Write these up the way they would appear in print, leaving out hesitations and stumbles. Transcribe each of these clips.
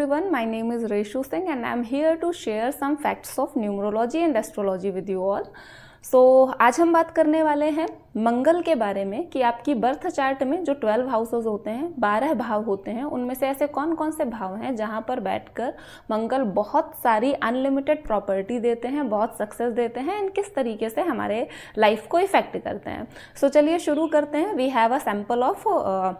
everyone, my name is Reshu Singh and I am here to share some facts of numerology and astrology with you all. आज हम बात करने वाले हैं मंगल के बारे में कि आपकी बर्थ चार्ट में जो 12 हाउसेस होते हैं, 12 भाव होते हैं, उनमें से ऐसे कौन कौन से भाव हैं जहां पर बैठकर मंगल बहुत सारी अनलिमिटेड प्रॉपर्टी देते हैं, बहुत सक्सेस देते हैं एंड किस तरीके से हमारे लाइफ को इफेक्ट करते हैं। चलिए शुरू करते हैं। We have a sample of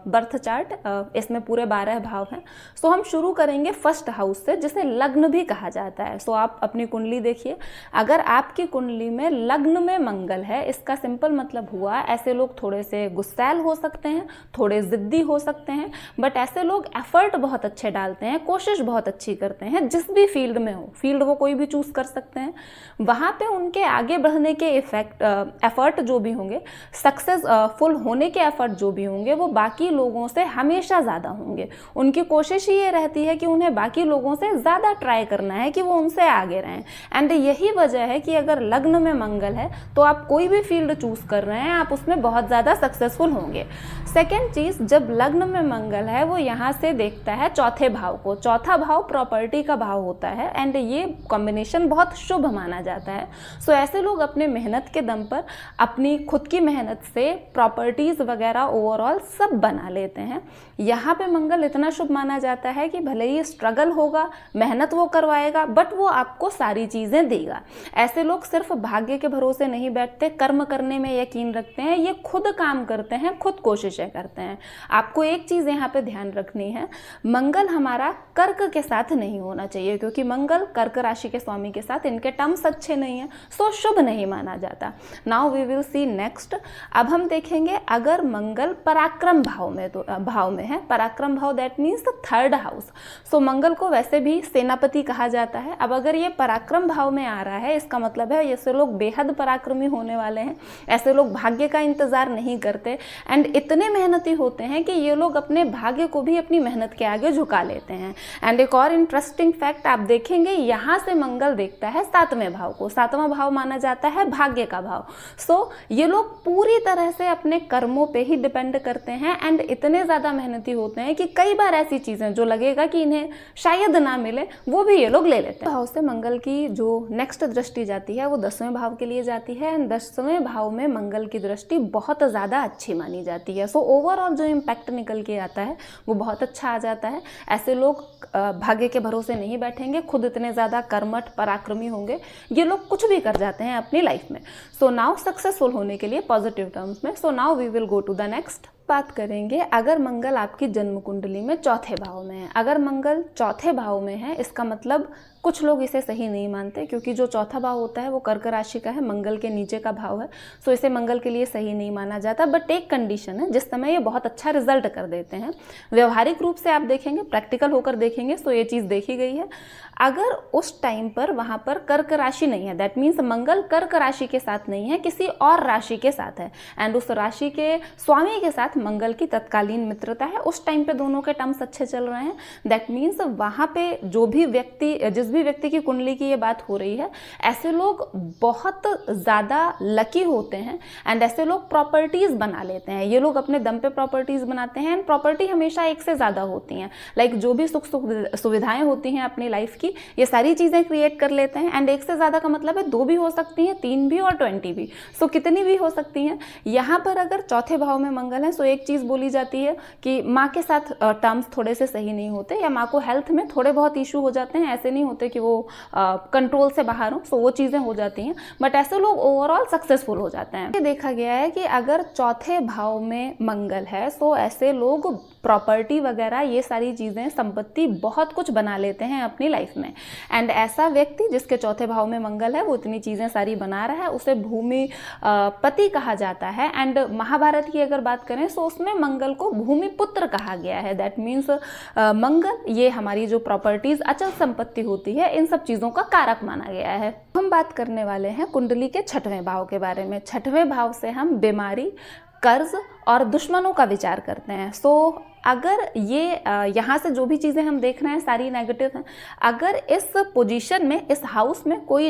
birth chart, इसमें पूरे 12 भाव हैं। हम शुरू करेंगे फर्स्ट हाउस से, जिसे लग्न भी कहा जाता है। आप अपनी कुंडली देखिए, अगर आपकी कुंडली में लग्न में मंगल है, इसका सिंपल मतलब हुआ ऐसे लोग थोड़े से गुस्सैल हो सकते हैं, थोड़े जिद्दी हो सकते हैं, बट ऐसे लोग एफर्ट बहुत अच्छे डालते हैं, कोशिश बहुत अच्छी करते हैं, जिस भी फील्ड में हो, फील्ड वो कोई भी चूज कर सकते हैं। वहां पे उनके आगे बढ़ने के एफर्ट जो भी होंगे, सक्सेसफुल होने के एफर्ट जो भी होंगे, वो बाकी लोगों से हमेशा ज्यादा होंगे। उनकी कोशिश ही ये रहती है कि उन्हें बाकी लोगों से ज्यादा ट्राई करना है कि वो उनसे आगे रहें। एंड यही वजह है कि अगर लग्न में मंगल है तो आप कोई भी फील्ड चूज कर रहे हैं, आप उसमें बहुत ज्यादा सक्सेसफुल होंगे। सेकेंड चीज, जब लग्न में मंगल है वो यहां से देखता है चौथे भाव को। चौथा भाव प्रॉपर्टी का भाव होता है एंड ये कॉम्बिनेशन बहुत शुभ माना जाता है। ऐसे लोग अपने मेहनत के दम पर, अपनी खुद की मेहनत से प्रॉपर्टीज वगैरह ओवरऑल सब बना लेते हैं। यहाँ पे मंगल इतना शुभ माना जाता है कि भले ही स्ट्रगल होगा, मेहनत वो करवाएगा, बट वो आपको सारी चीजें देगा। ऐसे लोग सिर्फ भाग्य के भरोसे नहीं बैठते, कर्म करने में यकीन रखते हैं, ये खुद काम करते हैं, खुद कोशिशें करते हैं। आपको एक चीज यहाँ पे ध्यान रखनी है, मंगल हमारा कर्क के साथ नहीं होना चाहिए, क्योंकि मंगल कर्क राशि के स्वामी के साथ इनके टर्म्स अच्छे नहीं है, शुभ नहीं माना जाता। Now we will see next. अब हम देखेंगे अगर मंगल पराक्रम भाव में है। पराक्रम भाव that means the third house. Mangal को वैसे भी सेनापति कहा जाता है। अब अगर ये पराक्रम भाव में आ रहा है, इसका मतलब है ऐसे लोग बेहद पराक्रमी होने वाले हैं। ऐसे लोग भाग्य का इंतजार नहीं करते एंड इतने मेहनती होते हैं कि ये लोग अपने भाग्य को भी अपनी मेहनत के आगे झुका लेते हैं। एंड एक और इंटरेस्टिंग फैक्ट आप देखेंगे, यहां से मंगल देखता है 7वें भाव को। 7वां भाव माना जाता है भाग्य का भाव। ये लोग पूरी तरह से अपने कर्मों पे ही डिपेंड करते हैं एंड इतने ज्यादा मेहनती होते हैं कि कई बार ऐसी चीजें जो लगेगा कि इन्हें शायद ना मिले, वो भी ये लोग ले लेते हैं। भाव से मंगल की जो नेक्स्ट दृष्टि जाती है वो 10वें भाव के लिए जाती है एंड 10वें भाव में मंगल की दृष्टि बहुत ज्यादा अच्छी मानी जाती है। ओवरऑल जो इम्पैक्ट निकल के आता है वो बहुत अच्छा आ जाता है। ऐसे लोग भाग्य के भरोसे नहीं बैठेंगे, खुद इतने ज्यादा कर्मठ पराक्रमी होंगे, ये लोग कुछ भी कर जाते हैं अपनी लाइफ में। नाउ सक्सेसफुल होने के लिए पॉजिटिव टर्म्स में। Now we will go to the next. बात करेंगे अगर मंगल आपकी जन्म कुंडली में चौथे भाव में है। अगर मंगल चौथे भाव में है, इसका मतलब कुछ लोग इसे सही नहीं मानते, क्योंकि जो चौथा भाव होता है वो कर्क राशि का है, मंगल के नीचे का भाव है। इसे मंगल के लिए सही नहीं माना जाता। बट एक कंडीशन है जिस समय ये बहुत अच्छा रिजल्ट कर देते हैं। व्यवहारिक रूप से आप देखेंगे, प्रैक्टिकल होकर देखेंगे, ये चीज देखी गई है। अगर उस टाइम पर वहां पर कर्क राशि नहीं है, दैट मीन्स मंगल कर्क राशि के साथ नहीं है, किसी और राशि के साथ है एंड उस राशि के स्वामी के साथ मंगल की तत्कालीन मित्रता है, उस टाइम पे दोनों के टर्म्स अच्छे चल रहे हैं, दैट मीन्स वहां पे जिस भी व्यक्ति की कुंडली की ये बात हो रही है, ऐसे लोग बहुत ज्यादा लकी होते हैं एंड ऐसे लोग प्रॉपर्टीज बना लेते हैं। ये लोग अपने दम पे प्रॉपर्टीज बनाते हैं एंड प्रॉपर्टी हमेशा एक से ज्यादा होती हैं। लाइक जो भी सुख सुविधाएं होती हैं अपनी लाइफ की, ये सारी चीजें क्रिएट कर लेते हैं एंड एक से ज्यादा का मतलब है 2 भी हो सकती हैं, 3 भी और 20 भी। कितनी भी हो सकती हैं। यहाँ पर अगर चौथे भाव में मंगल है, एक चीज बोली जाती है कि माँ के साथ टर्म्स थोड़े से सही नहीं होते, या माँ को हेल्थ में थोड़े बहुत इशू हो जाते हैं। ऐसे नहीं होते कि वो कंट्रोल से बाहर हो, वो चीजें हो जाती हैं, बट ऐसे लोग ओवरऑल सक्सेसफुल हो जाते हैं। ये देखा गया है कि अगर चौथे भाव में मंगल है, ऐसे लोग प्रॉपर्टी वगैरह ये सारी चीजें, संपत्ति, बहुत कुछ बना लेते हैं अपनी लाइफ में। एंड ऐसा व्यक्ति जिसके चौथे भाव में मंगल है, वो इतनी चीजें सारी बना रहा है, उसे भूमि पति कहा जाता है। एंड महाभारत की अगर बात करें उसमें मंगल को भूमि पुत्र कहा गया है। दैट मीन्स मंगल ये हमारी जो प्रॉपर्टीज, अचल संपत्ति होती है, इन सब चीजों का कारक माना गया है। हम बात करने वाले हैं कुंडली के 6वें भाव के बारे में। 6वें भाव से हम बीमारी, कर्ज और दुश्मनों का विचार करते हैं। सो अगर ये यहाँ से जो भी चीज़ें हम देख रहे हैं सारी नेगेटिव हैं। अगर इस पोजीशन में, इस हाउस में कोई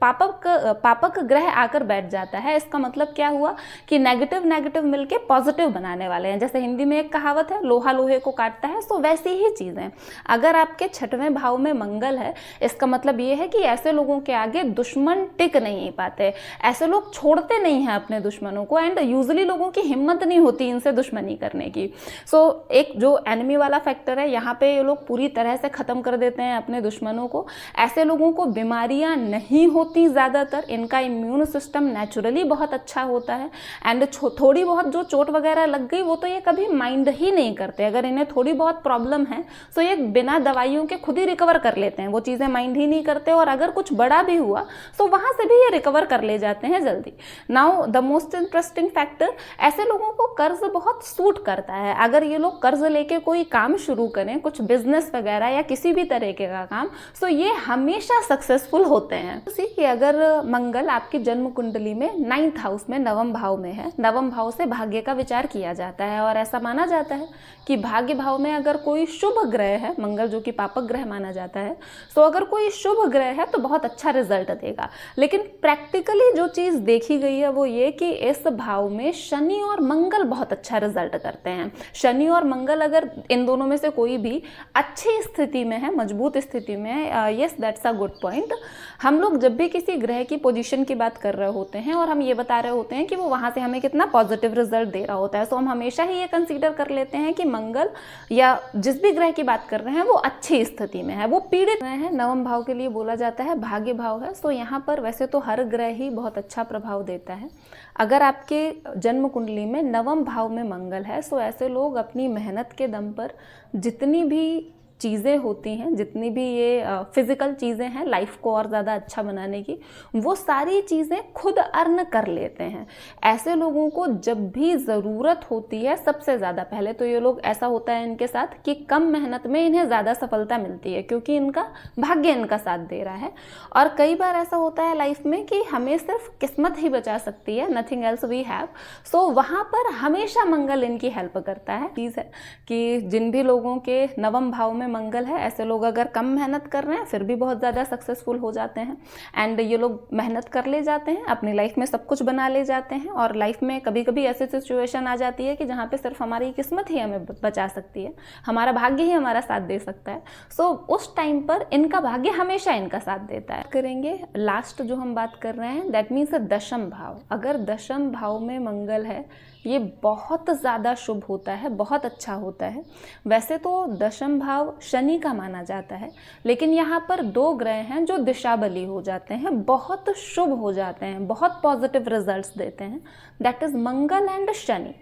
पापक ग्रह आकर बैठ जाता है, इसका मतलब क्या हुआ कि नेगेटिव नेगेटिव मिलके पॉजिटिव बनाने वाले हैं। जैसे हिंदी में एक कहावत है, लोहा लोहे को काटता है, सो वैसी ही चीज़ें। अगर आपके 6वें भाव में मंगल है, इसका मतलब ये है कि ऐसे लोगों के आगे दुश्मन टिक नहीं पाते, ऐसे लोग छोड़ते नहीं हैं अपने दुश्मनों को, एंड यूजुअली लोगों की हिम्मत नहीं होती इनसे दुश्मनी करने की। सो एक जो एनिमी वाला फैक्टर है, यहाँ पे ये लोग पूरी तरह से ख़त्म कर देते हैं अपने दुश्मनों को। ऐसे लोगों को बीमारियाँ नहीं होती ज़्यादातर, इनका इम्यून सिस्टम नेचुरली बहुत अच्छा होता है, एंड थोड़ी बहुत जो चोट वगैरह लग गई वो तो ये कभी माइंड ही नहीं करते। अगर इन्हें थोड़ी बहुत प्रॉब्लम है तो ये बिना दवाइयों के खुद ही रिकवर कर लेते हैं, वो चीज़ें माइंड ही नहीं करते। और अगर कुछ बड़ा भी हुआ तो वहाँ से भी ये रिकवर कर ले जाते हैं जल्दी। Now the most interesting factor, ऐसे लोगों को कर्ज बहुत सूट करता है। अगर ये लोग कर्ज लेके कोई काम शुरू करें, कुछ बिजनेस वगैरह या किसी भी तरीके का काम, तो ये हमेशा सक्सेसफुल होते हैं। कि अगर मंगल आपकी जन्म कुंडली में 9th हाउस में, 9वें भाव में है, 9वें भाव से भाग्य का विचार किया जाता है और ऐसा माना जाता है कि भाग्य भाव में अगर कोई शुभ ग्रह है, मंगल जो कि पापक ग्रह माना जाता है, तो अगर कोई शुभ ग्रह है तो बहुत अच्छा रिजल्ट देगा। लेकिन प्रैक्टिकली जो चीज़ देखी गई है वो ये कि इस भाव में शनि और मंगल बहुत अच्छा रिजल्ट करते हैं। शनि और मंगल अगर इन दोनों में से कोई भी अच्छी स्थिति में है, मजबूत स्थिति में है, yes that's a good point. हम लोग जब भी किसी ग्रह की पोजीशन की बात कर रहे होते हैं और हम ये बता रहे होते हैं कि वो वहाँ से हमें कितना पॉजिटिव रिजल्ट दे रहा होता है, तो हम हमेशा ही ये कंसीडर कर लेते हैं कि मंगल या जिस भी ग्रह की बात कर रहे हैं वो अच्छी स्थिति में है, वो पीड़ित है। 9वें भाव के लिए बोला जाता है भाग्य भाव है। सो यहाँ पर वैसे तो हर ग्रह ही बहुत अच्छा प्रभाव देता है। अगर आपके जन्म कुंडली में 9वें भाव में मंगल है, सो ऐसे लोग अपनी मेहनत के दम पर जितनी भी चीज़ें होती हैं, जितनी भी ये फिज़िकल चीज़ें हैं लाइफ को और ज़्यादा अच्छा बनाने की, वो सारी चीज़ें खुद अर्न कर लेते हैं। ऐसे लोगों को जब भी ज़रूरत होती है, सबसे ज़्यादा पहले तो ये लोग, ऐसा होता है इनके साथ कि कम मेहनत में इन्हें ज़्यादा सफलता मिलती है क्योंकि इनका भाग्य इनका साथ दे रहा है। और कई बार ऐसा होता है लाइफ में कि हमें सिर्फ किस्मत ही बचा सकती है, नथिंग एल्स वी हैव। सो वहाँ पर हमेशा मंगल इनकी हेल्प करता है। चीज़ है कि जिन भी लोगों के 9वें भाव में मंगल है, ऐसे लोग अगर कम मेहनत कर रहे हैं फिर भी बहुत ज़्यादा सक्सेसफुल हो जाते हैं। एंड ये लोग मेहनत कर ले जाते हैं, अपनी लाइफ में सब कुछ बना ले जाते हैं। और लाइफ में कभी कभी ऐसी सिचुएशन आ जाती है कि जहाँ पे सिर्फ हमारी किस्मत ही हमें बचा सकती है, हमारा भाग्य ही हमारा साथ दे सकता है। सो उस टाइम पर इनका भाग्य हमेशा इनका साथ देता है। करेंगे लास्ट जो हम बात कर रहे हैं, दैट मीन्स 10वें भाव। अगर 10वें भाव में मंगल है, ये बहुत ज़्यादा शुभ होता है, बहुत अच्छा होता है। वैसे तो 10वां भाव शनि का माना जाता है, लेकिन यहाँ पर 2 ग्रह हैं जो दिशा बली हो जाते हैं, बहुत शुभ हो जाते हैं, बहुत पॉजिटिव रिजल्ट्स देते हैं, that is Mangal and Shani.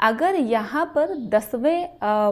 अगर यहाँ पर 10वें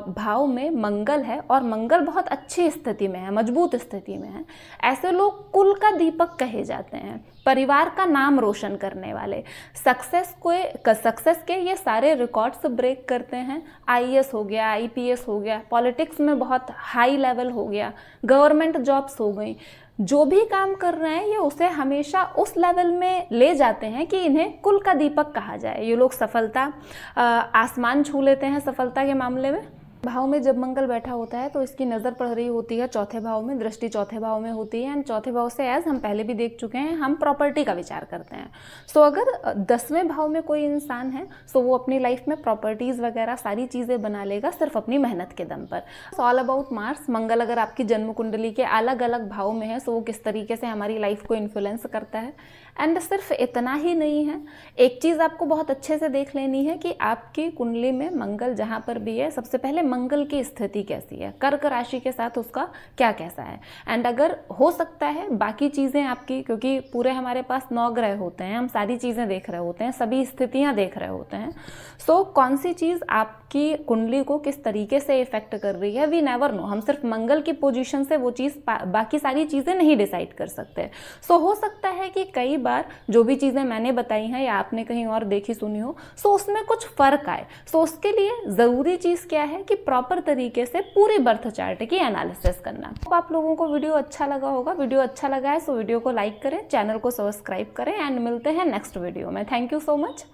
भाव में मंगल है और मंगल बहुत अच्छी स्थिति में है, मजबूत स्थिति में है, ऐसे लोग कुल का दीपक कहे जाते हैं, परिवार का नाम रोशन करने वाले, सक्सेस के ये सारे रिकॉर्ड्स ब्रेक करते हैं। आईएएस हो गया, आईपीएस हो गया, पॉलिटिक्स में बहुत हाई लेवल हो गया, गवर्नमेंट जॉब्स हो गई, जो भी काम कर रहे हैं ये उसे हमेशा उस लेवल में ले जाते हैं कि इन्हें कुल का दीपक कहा जाए। ये लोग सफलता, आसमान छू लेते हैं सफलता के मामले में। भाव में जब मंगल बैठा होता है तो इसकी नज़र पड़ रही होती है 4थे भाव में, दृष्टि 4थे भाव में होती है। एंड 4थे भाव से, एज हम पहले भी देख चुके हैं, हम प्रॉपर्टी का विचार करते हैं। सो अगर 10वें भाव में कोई इंसान है, सो वो अपनी लाइफ में प्रॉपर्टीज़ वगैरह सारी चीज़ें बना लेगा सिर्फ अपनी मेहनत के दम पर। All about Mars. मंगल अगर आपकी जन्म कुंडली के अलग अलग भाव में है, सो वो किस तरीके से हमारी लाइफ को इन्फ्लुएंस करता है। एंड सिर्फ इतना ही नहीं है, एक चीज़ आपको बहुत अच्छे से देख लेनी है कि आपकी कुंडली में मंगल जहाँ पर भी है, सबसे पहले मंगल की स्थिति कैसी है, कर्क राशि के साथ उसका क्या कैसा है। एंड अगर हो सकता है बाकी चीज़ें आपकी, क्योंकि पूरे हमारे पास 9 ग्रह होते हैं, हम सारी चीज़ें देख रहे होते हैं, सभी स्थितियाँ देख रहे होते हैं। सो कौन सी चीज़ आपकी कुंडली को किस तरीके से इफेक्ट कर रही है, वी नेवर नो। हम सिर्फ मंगल की पोजीशन से वो चीज़, बाकी सारी चीज़ें नहीं डिसाइड कर सकते। सो हो सकता है कि कई बार जो भी चीज़ें मैंने बताई हैं या आपने कहीं और देखी सुनी हो, सो उसमें कुछ फ़र्क आए। सो उसके लिए ज़रूरी चीज़ क्या है कि प्रॉपर तरीके से पूरी बर्थ चार्ट की एनालिसिस करना। तो आप लोगों को वीडियो अच्छा लगा होगा। वीडियो अच्छा लगा है सो वीडियो को लाइक करें, चैनल को सब्सक्राइब करें, एंड मिलते हैं नेक्स्ट वीडियो में। Thank you so much.